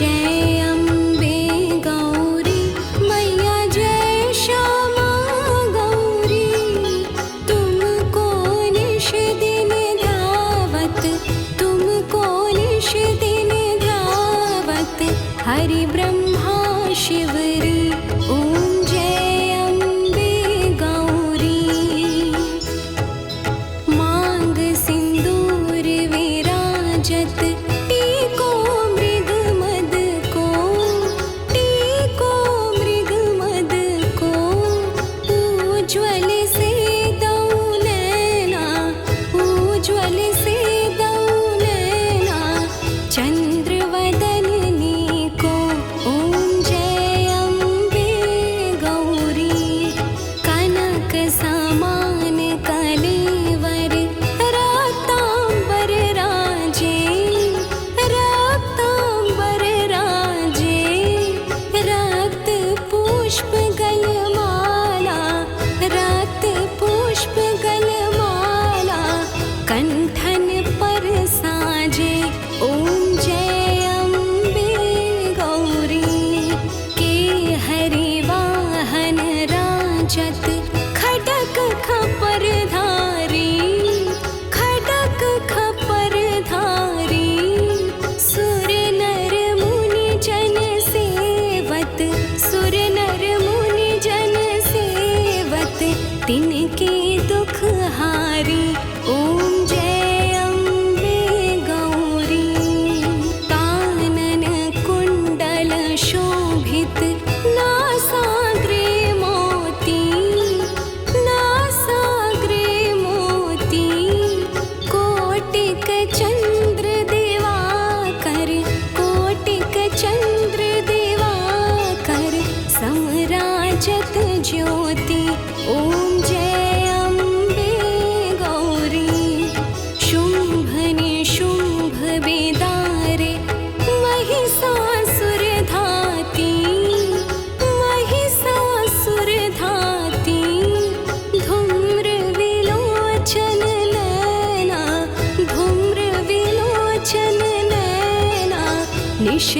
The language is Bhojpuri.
जय अम्बे गौरी मैया जय श्यामा गौरी तुमको निश दिन ध्यावत तुमको निश दिन ध्यावत हरि ब्रह्मा शिवरी ओम जय अम्बे गौरी मांग सिंदूर विराजत टीको मृग मद को टीको मृग मद को उज्ज्वल से दौ नैना उज्ज्वल से दौ नैना चंद्र वदननी को ओम जय अम्बे गौरी कनक समान कलेवर रक्तांबर राजे रक्तांबर राजे रक्त पुष्प गलमाला रक्त पुष्प गलमाला कंठन पर साजे ओम जय अम्बे गौरी के हरि वाहन राजत खडक खपर धारी खडक खपर धारी सुर नर मुनि जन सेवत सुर नर मुनि जन सेवत तिनके दुख हारी ओम जय अम्बे गौरी कानन कुंडल शोभित नासाग्रे मोती नासाग्रे मोती कोटिक चंद्र दिवाकर कोटिक चंद्र दिवाकर समराजत ज्योति ओम जय अम्बे गौरी शुंभ निशुंभ विदारे महिषासुर धाती महिषासुर धाती धूम्र विलोचन नैना धूम्र विलोचन नैना निष